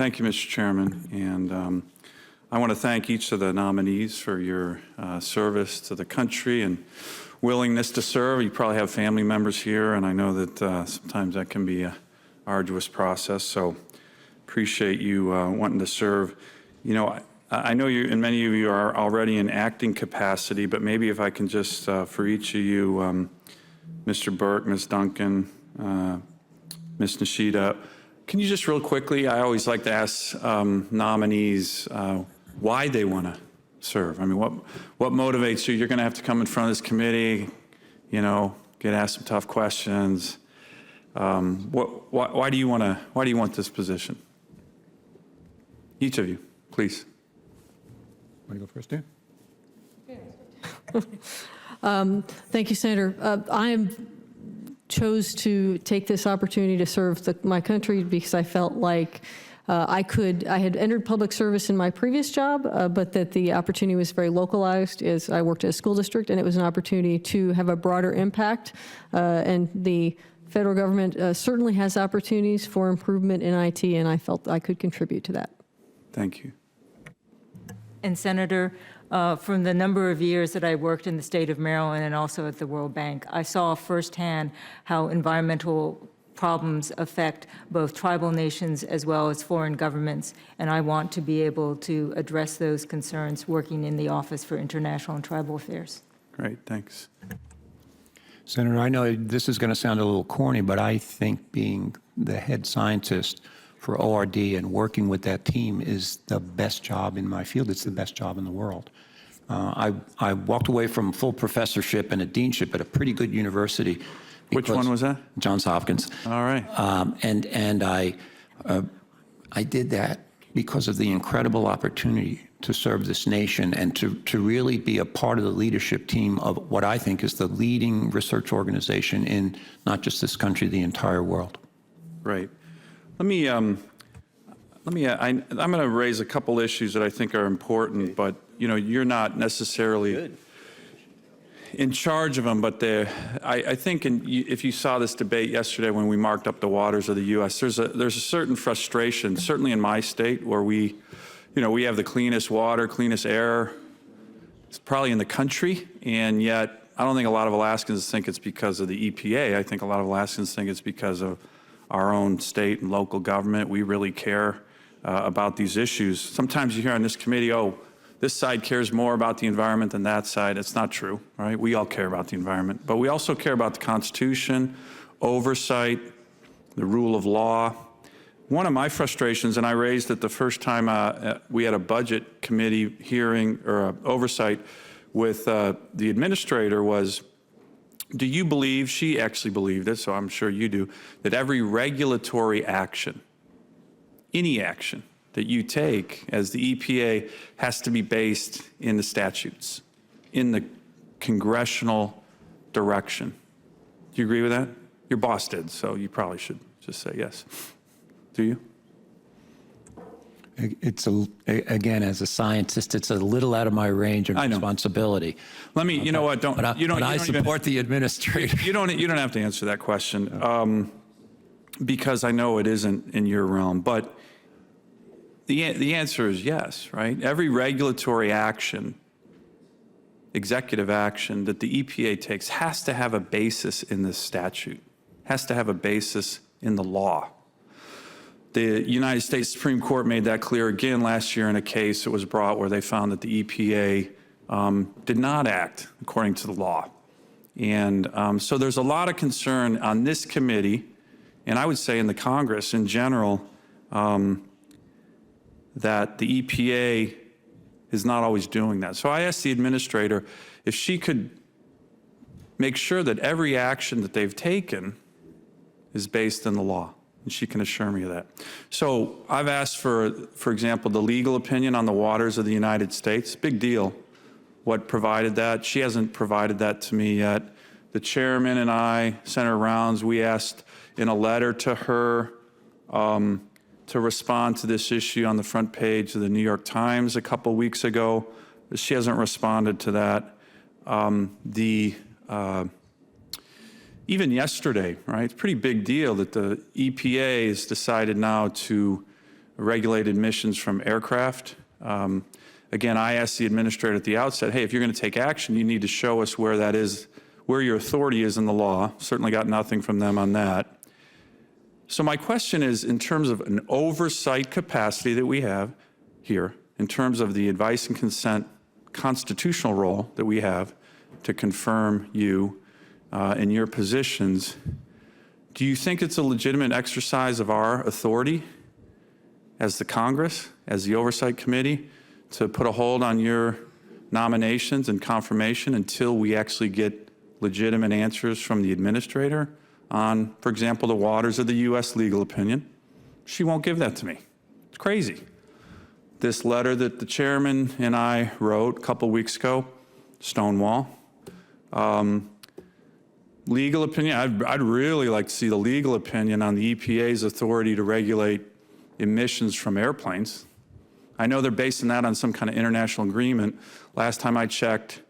Thank you, Mr. Chairman. And I want to thank each of the nominees for your service to the country and willingness to serve. You probably have family members here, and I know that sometimes that can be an arduous process. So appreciate you wanting to serve. You know, I know you, and many of you are already in acting capacity, but maybe if I can just, for each of you, Mr. Burke, Ms. Duncan, Ms. Nishida, can you just real quickly, I always like to ask nominees why they want to serve. I mean, what motivates you? You're going to have to come in front of this committee, you know, get asked some tough questions. Why do you want this position? Each of you, please. Want to go first, Dan? Thank you, Senator. I chose to take this opportunity to serve my country because I felt like I had entered public service in my previous job, but that the opportunity was very localized as I worked at a school district, and it was an opportunity to have a broader impact. And the federal government certainly has opportunities for improvement in IT, and I felt I could contribute to that. Thank you. And Senator, from the number of years that I worked in the state of Maryland and also at the World Bank, I saw firsthand how environmental problems affect both tribal nations as well as foreign governments, and I want to be able to address those concerns working in the Office for International and Tribal Affairs. Great, thanks. Senator, I know this is going to sound a little corny, but I think being the head scientist for ORD and working with that team is the best job in my field. It's the best job in the world. I walked away from full professorship and a deanship at a pretty good university. Which one was that? Johns Hopkins. All right. And I did that because of the incredible opportunity to serve this nation and to really be a part of the leadership team of what I think is the leading research organization in not just this country, the entire world. Right. I'm going to raise a couple issues that I think are important, but you know, you're not necessarily in charge of them, but I think if you saw this debate yesterday when we marked up the waters of the U.S., there's a certain frustration, certainly in my state, where we have the cleanest water, cleanest air, it's probably in the country, and yet I don't think a lot of Alaskans think it's because of the EPA. I think a lot of Alaskans think it's because of our own state and local government. We really care about these issues. Sometimes you hear on this committee, oh, this side cares more about the environment than that side. It's not true, right? We all care about the environment, but we also care about the Constitution, oversight, the rule of law. One of my frustrations, and I raised it the first time we had a budget committee hearing or oversight with the administrator, was, do you believe, she actually believed it, so I'm sure you do, that every regulatory action, any action that you take as the EPA has to be based in the statutes, in the congressional direction? Do you agree with that? Your boss did, so you probably should just say yes. Do you? It's again, as a scientist, it's a little out of my range of responsibility. Let me, you know what? I support the administrator. You don't have to answer that question because I know it isn't in your realm. But the answer is yes, right? Every regulatory action, executive action that the EPA takes has to have a basis in the statute, has to have a basis in the law. The United States Supreme Court made that clear again last year in a case that was brought where they found that the EPA did not act according to the law. And so there's a lot of concern on this committee, and I would say in the Congress in general, that the EPA is not always doing that. So I asked the administrator if she could make sure that every action that they've taken is based in the law. And she can assure me of that. So I've asked for example, the legal opinion on the waters of the United States. Big deal. What provided that? She hasn't provided that to me yet. The chairman and I, Senator Rounds, we asked in a letter to her to respond to this issue on the front page of the New York Times a couple weeks ago. She hasn't responded to that. Even yesterday, right? It's a pretty big deal that the EPA has decided now to regulate emissions from aircraft. Again, I asked the administrator at the outset, hey, if you're going to take action, you need to show us where that is, where your authority is in the law. Certainly got nothing from them on that. So my question is, in terms of an oversight capacity that we have here, in terms of the advice and consent constitutional role that we have to confirm you in your positions, do you think it's a legitimate exercise of our authority as the Congress, as the Oversight Committee, to put a hold on your nominations and confirmation until we actually get legitimate answers from the administrator on, for example, the waters of the U.S. legal opinion? She won't give that to me. It's crazy. This letter that the chairman and I wrote a couple weeks ago, Stonewall, legal opinion, I'd really like to see the legal opinion on the EPA's authority to regulate emissions from airplanes. I know they're basing that on some kind of international agreement. Last time I checked,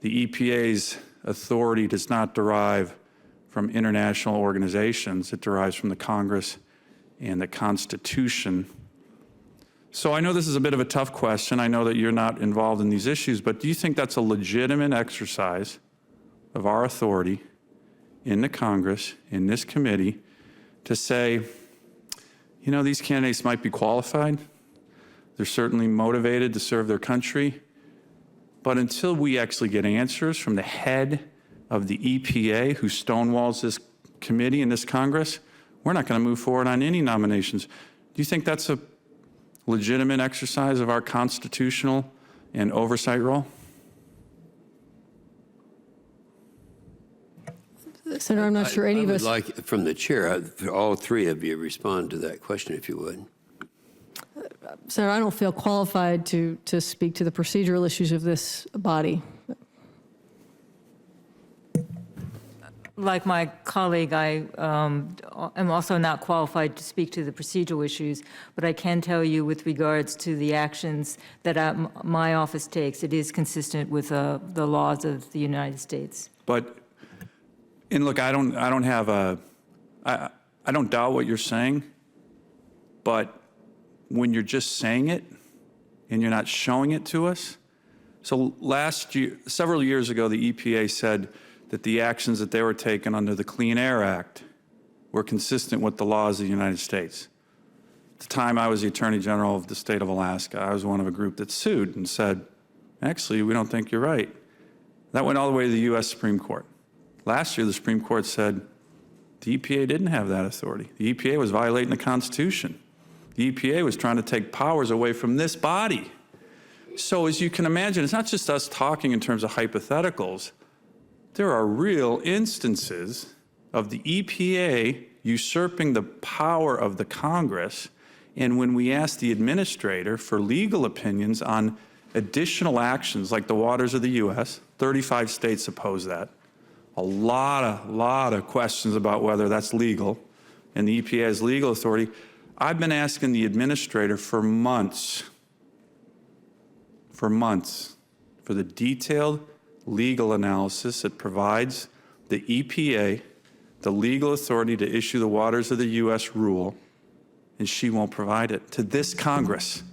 the EPA's authority does not derive from international organizations. It derives from the Congress and the Constitution. So I know this is a bit of a tough question. I know that you're not involved in these issues, but do you think that's a legitimate exercise of our authority in the Congress, in this committee, to say, you know, these candidates might be qualified, they're certainly motivated to serve their country, but until we actually get answers from the head of the EPA who stonewalls this committee and this Congress, we're not going to move forward on any nominations. Do you think that's a legitimate exercise of our constitutional and oversight role? Senator, I'm not sure any of us. I would like, from the chair, for all three of you, respond to that question, if you would. Senator, I don't feel qualified to speak to the procedural issues of this body. Like my colleague, I am also not qualified to speak to the procedural issues, but I can tell you with regards to the actions that my office takes, it is consistent with the laws of the United States. But, and look, I don't doubt what you're saying, but when you're just saying it and you're not showing it to us. So last year, several years ago, the EPA said that the actions that they were taking under the Clean Air Act were consistent with the laws of the United States. At the time I was the Attorney General of the state of Alaska, I was one of a group that sued and said, actually, we don't think you're right. That went all the way to the U.S. Supreme Court. Last year, the Supreme Court said the EPA didn't have that authority. The EPA was violating the Constitution. The EPA was trying to take powers away from this body. So as you can imagine, it's not just us talking in terms of hypotheticals. There are real instances of the EPA usurping the power of the Congress, and when we ask the administrator for legal opinions on additional actions like the waters of the U.S., 35 states oppose that. A lot of questions about whether that's legal, and the EPA has legal authority. I've been asking the administrator for months, for the detailed legal analysis that provides the EPA the legal authority to issue the waters of the U.S. rule, and she won't provide it to this Congress.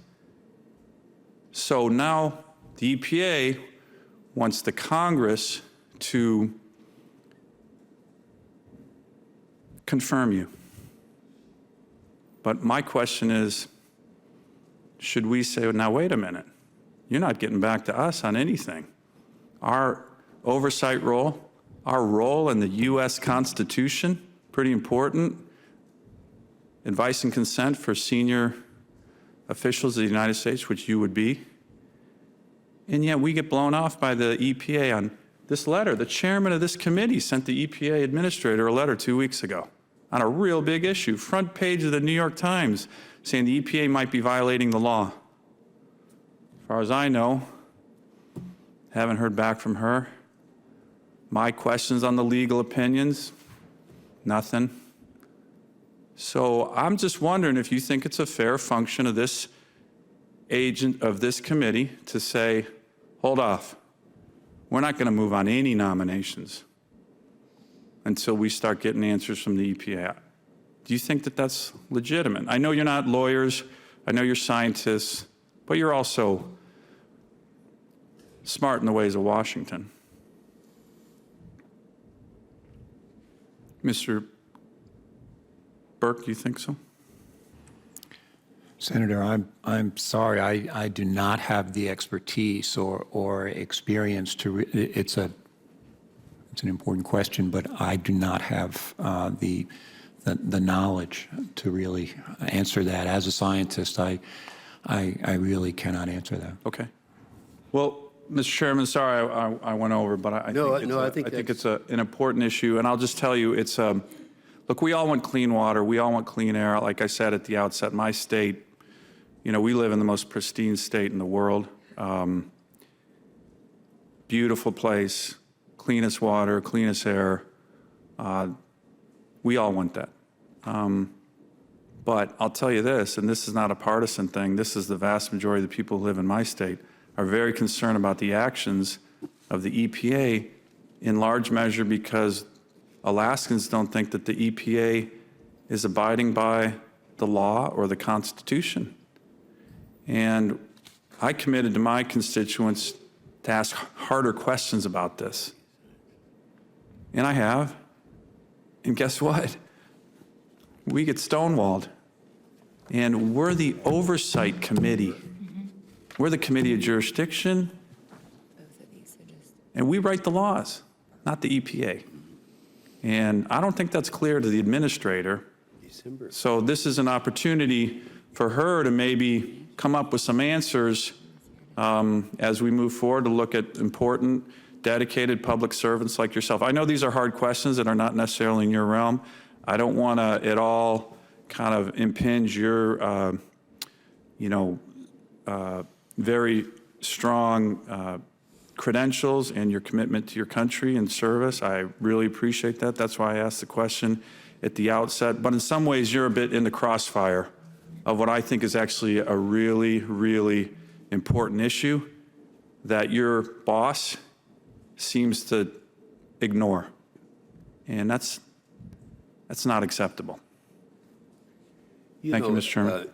So now the EPA wants the Congress to confirm you. But my question is, should we say, now wait a minute, you're not getting back to us on anything. Our oversight role, our role in the U.S. Constitution, pretty important. Advice and consent for senior officials of the United States, which you would be. And yet we get blown off by the EPA on this letter. The chairman of this committee sent the EPA administrator a letter 2 weeks ago on a real big issue, front page of the New York Times, saying the EPA might be violating the law. As far as I know, haven't heard back from her. My questions on the legal opinions, nothing. So I'm just wondering if you think it's a fair function of this agent of this committee to say, hold off. We're not going to move on any nominations until we start getting answers from the EPA. Do you think that that's legitimate? I know you're not lawyers, I know you're scientists, but you're also smart in the ways of Washington. Mr. Burke, do you think so? Senator, I'm sorry, I do not have the expertise or experience to, it's an important question, but I do not have the knowledge to really answer that. As a scientist, I really cannot answer that. Okay. Well, Mr. Chairman, sorry I went over, but I think it's an important issue, and I'll just tell you, it's look, we all want clean water, we all want clean air. Like I said at the outset, my state, you know, we live in the most pristine state in the world. Beautiful place, cleanest water, cleanest air. We all want that. But I'll tell you this, and this is not a partisan thing, this is the vast majority of the people who live in my state are very concerned about the actions of the EPA in large measure because Alaskans don't think that the EPA is abiding by the law or the Constitution. And I committed to my constituents to ask harder questions about this. And I have. And guess what? We get stonewalled. And we're the oversight committee. We're the committee of jurisdiction. And we write the laws, not the EPA. And I don't think that's clear to the administrator. So this is an opportunity for her to maybe come up with some answers as we move forward to look at important, dedicated public servants like yourself. I know these are hard questions that are not necessarily in your realm. I don't want to at all kind of impinge your, very strong credentials and your commitment to your country and service. I really appreciate that. That's why I asked the question at the outset. But in some ways, you're a bit in the crossfire of what I think is actually a really, really important issue that your boss seems to ignore. And that's not acceptable. Thank you, Mr. Chairman.